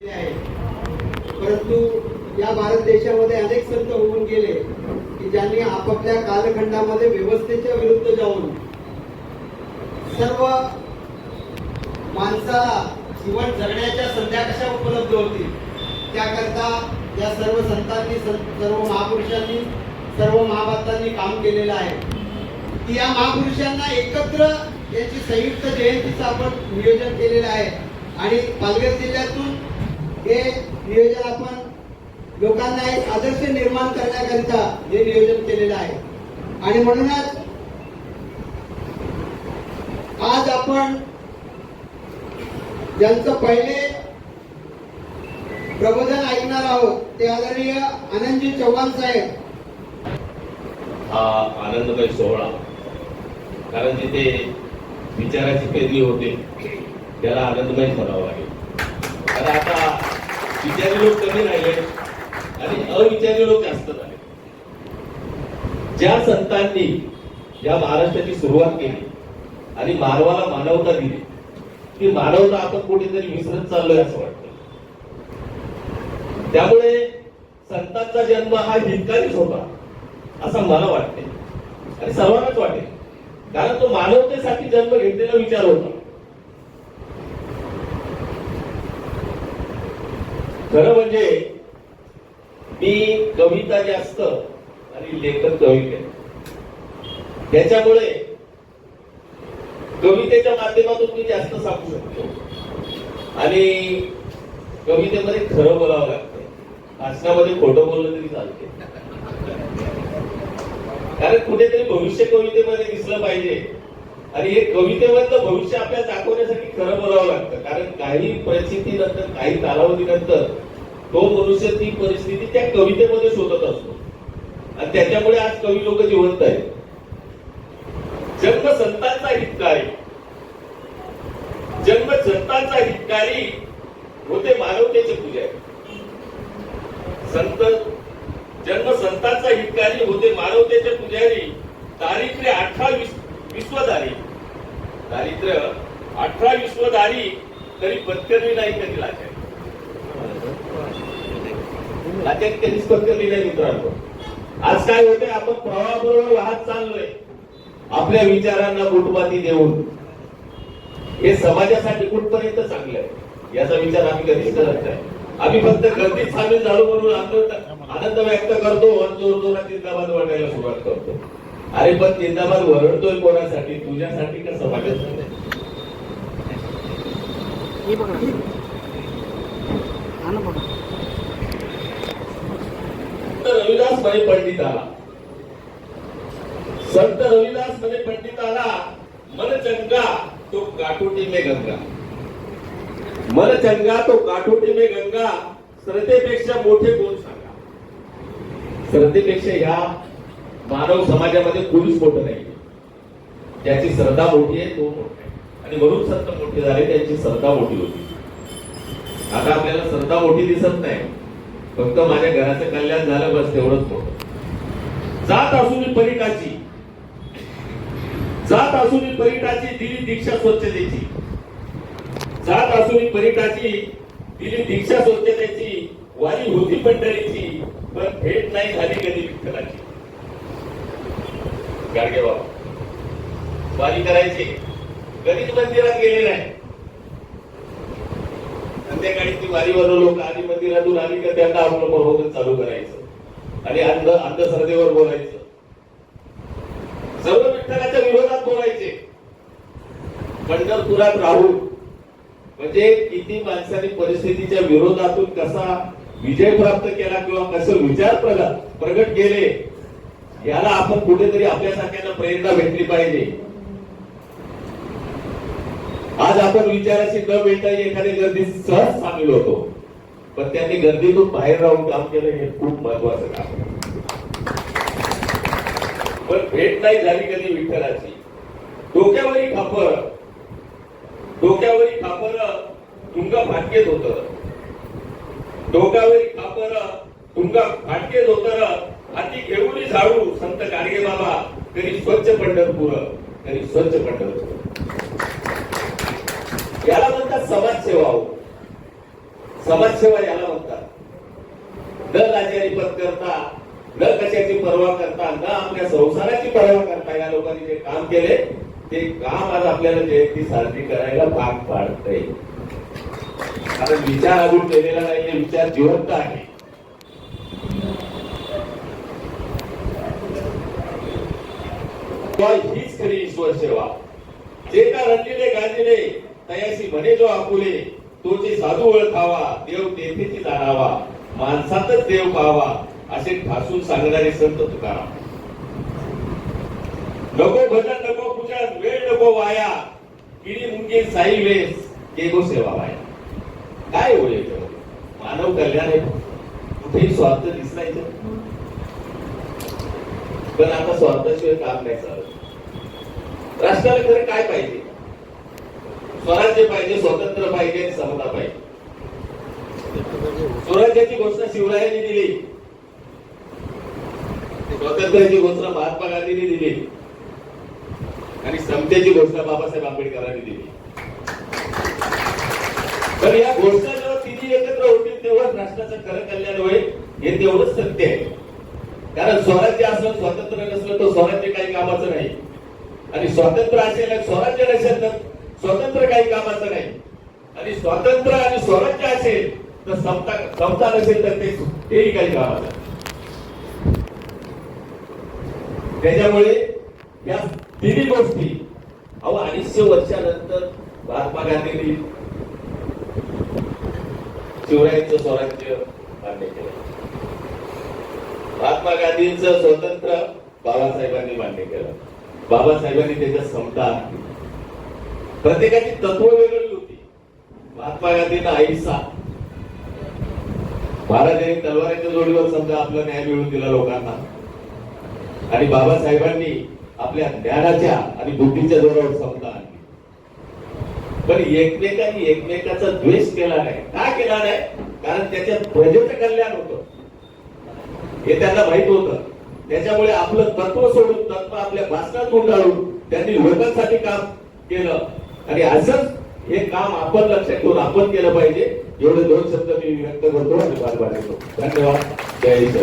परंतु या भारत देशामध्ये अनेक संत होऊन गेले की ज्यांनी आपापल्या कालखंडामध्ये व्यवस्थेच्या विरुद्ध जाऊन सर्व माणसाला जीवन जगण्याच्या संध्या कशा उपलब्ध होतील त्याकरता या सर्व संतांनी, सर्व महापुरुषांनी, सर्व महाभक्तांनी काम केलेलं आहे की या महापुरुषांना एकत्र याची संयुक्त जयंतीचं आपण नियोजन केलेलं आहे आणि पालघर जिल्ह्यातून हे नियोजन आपण लोकांना एक आदर्श निर्माण करण्याकरिता हे नियोजन केलेलं आहे आणि म्हणूनच आज आपण ज्यांचं पहिले प्रबोधन ऐकणार आहोत ते आदरणीय आनंदजी चव्हाण साहेब. हा आनंदमय सोहळा, कारण जिथे विचाराची पेरणी होते त्याला आनंदमय म्हणावं लागेल. कारण आता विचारी लोक कमी राहिले आणि अविचारी लोक जास्त झाले. ज्या संतांनी या महाराष्ट्राची सुरुवात केली आणि मानवाला मानवता दिली ती मानवता आपण कुठेतरी विसरत चाललोय असं वाटतं. त्यामुळे संतांचा जन्म हा हितकारीच होता असं मला वाटते आणि सर्वांनाच वाटेल, कारण तो मानवतेसाठी जन्म घेतलेला विचार होता. खरं म्हणजे मी कविता जास्त आणि लेखन कमी आहे, त्याच्यामुळे कवितेच्या माध्यमातून मी जास्त सांगू शकतो आणि कवितेमध्ये खरं बोलावं लागतं, भाषणामध्ये खोटं बोललं तरी चालते. कारण कुठेतरी भविष्य कवितेमध्ये दिसलं पाहिजे आणि हे कवितेमधलं भविष्य आपल्याला दाखवण्यासाठी खरं बोलावं लागतं. कारण काही परिस्थितीनंतर, काही कालावधीनंतर तो मनुष्य ती परिस्थिती त्या कवितेमध्ये शोधत असतो आणि त्याच्यामुळे आज कवी लोक जिवंत आहेत. जन्म संतांचा हितकारी, जन्म संतांचा हितकारी होते मानवतेचे पुजारी. संत जन्म संतांचा हितकारी होते मानवतेचे पुजारी. दारिद्र्य 18 विश्वधारी, दारिद्र्य 18 विश्वधारी, तरी पत्करली नाही कधी लाचारी. लाचारी कधीच पत्करली नाही मित्रांनो. आज काय होते, आपण प्रवाहाबरोबर वाहत चाललोय आपल्या विचारांना मुठपाती देऊन. हे समाजासाठी कुठपर्यंत चांगलं आहे याचा विचार आम्ही कधीच करत नाही. आम्ही फक्त गर्दीत सामील झालो म्हणून आनंद व्यक्त करतो आणि जोर जोरात जिंदाबाद वाटायला सुरुवात करतो. अरे पण जिंदाबाद वरडतोय कोणासाठी? तुझ्यासाठी का समाजासाठी? रविदास म्हणे पंडिताला, संत रविदास म्हणे पंडिताला, मन चंगा तो काठोटी में गंगा. मन चंगा तो काठोटी में गंगा, श्रद्धेपेक्षा मोठे कोण सांगा. श्रद्धेपेक्षा ह्या मानव समाजामध्ये कोणीच मोठं नाही. ज्याची श्रद्धा मोठी आहे तो मोठा आहे आणि म्हणून संत मोठे झाले, त्यांची श्रद्धा मोठी होती. आता आपल्याला श्रद्धा मोठी दिसत नाही, फक्त माझ्या घराचं कल्याण झालं बस तेवढंच मोठं. जात असून परिटाची, जात असून परिटाची दिली दीक्षा स्वच्छतेची. जात असून परिटाची दिली दीक्षा स्वच्छतेची. वारी होती पंढरीची पण भेट नाही झाली कधी विठ्ठलाची. गाडगे बाबा वारी करायची, कधीच मंदिरात गेले नाही. संध्याकाळी ती वारीवर लोक आधी मंदिरातून आली का त्यांना आपलं प्रबोधन चालू करायचं आणि अंधश्रद्धेवर बोलायचं, सर्व विठ्ठलाच्या विरोधात बोलायचे. पंढरपुरात राहून म्हणजे किती माणसांनी परिस्थितीच्या विरोधातून कसा विजय प्राप्त केला किंवा कसं विचार प्रगट केले याला आपण कुठेतरी आपल्यासारख्यांना प्रेरणा भेटली पाहिजे. आज आपण विचाराशी न भेटता एखाद्या गर्दीत सहज सामील होतो, पण त्यांनी गर्दीतून बाहेर राहून काम केलं हे खूप महत्वाचं काम आहे. पण भेट नाही झाली कधी विठ्ठलाची. डोक्यावरी खापर, डोक्यावरी खापर तुंगा फाटकेत होत. डोक्यावरी खापर तुंगा फाटकेत होत. हाती घेऊन झाडू संत गाडगे बाबा, तरी स्वच्छ पंढरपूर, तरी स्वच्छ पंढरपूर. याला म्हणतात समाजसेवा. समाजसेवा याला म्हणतात. न लाचारी पत्करता, न कशाची पर्वा करता, न आपल्या संसाराची पर्वा करता या लोकांनी जे काम केले ते काम आज आपल्याला जयंती साजरी करायला भाग पाडतंय. कारण विचार अजून केलेला नाहीये, विचार जिवंत आहे. हीच खरी ईश्वर सेवा. जे का रणजिले गांजिले तयाशी म्हणे जो आपुले, तोची साधू ओळखावा, देव तेथेची जाणावा, माणसातच देव पाहावा, असे ठासून सांगणारे संत तुकाराम. नको भजन नको पूजन, वेळ नको वाया, किडी मुंगी साई वेस केगो सेवा वाया. काय होईल मानव कल्याण आहे, कुठेही स्वार्थ दिसायचं. पण आता स्वार्थाशिवाय काम नाही चालत. राष्ट्राला खरं काय पाहिजे? स्वराज्य पाहिजे, स्वातंत्र्य पाहिजे, समता पाहिजे. स्वराज्याची घोषणा शिवरायांनी दिली, स्वातंत्र्याची घोषणा महात्मा गांधींनी दिली आणि समतेची घोषणा बाबासाहेब आंबेडकरांनी दिली. तर या घोषणा जेव्हा तिन्ही एकत्र होतील तेव्हाच राष्ट्राचं खरं कल्याण होईल, हे तेवढंच सत्य आहे. कारण स्वराज्य असलं स्वातंत्र्य नसलं तर स्वराज्य काही कामाचं नाही, आणि स्वातंत्र्य असेल स्वराज्य नसेल तर स्वतंत्र काही कामाचं नाही, आणि स्वातंत्र्य आणि स्वराज्य असेल तर समता नसेल तर तेही काही कामाचं नाही. त्याच्यामुळे या तिन्ही गोष्टी 250 वर्षानंतर महात्मा गांधींनी शिवरायांचं स्वराज्य मान्य केलं. महात्मा गांधींचं स्वतंत्र बाबासाहेबांनी मान्य केलं. बाबासाहेबांनी त्याच्यात समता आणली. प्रत्येकाची तत्व वेगळी होती. महात्मा गांधींना अहिंसा, महाराजांनी तलवारीच्या जोडीवर समजा आपला न्याय मिळवून दिला लोकांना, आणि बाबासाहेबांनी आपल्या ज्ञानाच्या आणि बुद्धीच्या जोरावर समता आणली. पण एकमेकांनी एकमेकाचा द्वेष केला नाही. का केला नाही? कारण त्याच्यात प्रजेचं कल्याण होतं हे त्यांना माहित होतं. त्याच्यामुळे आपलं तत्व सोडून, तत्व आपल्या भाषणात गुंडाळून त्यांनी लोकांसाठी काम केलं. आणि असंच हे काम आपण लक्षात ठेवून आपण केलं पाहिजे. एवढे 2 शब्द मी व्यक्त करतो आणि धन्यवाद. जय हिंद.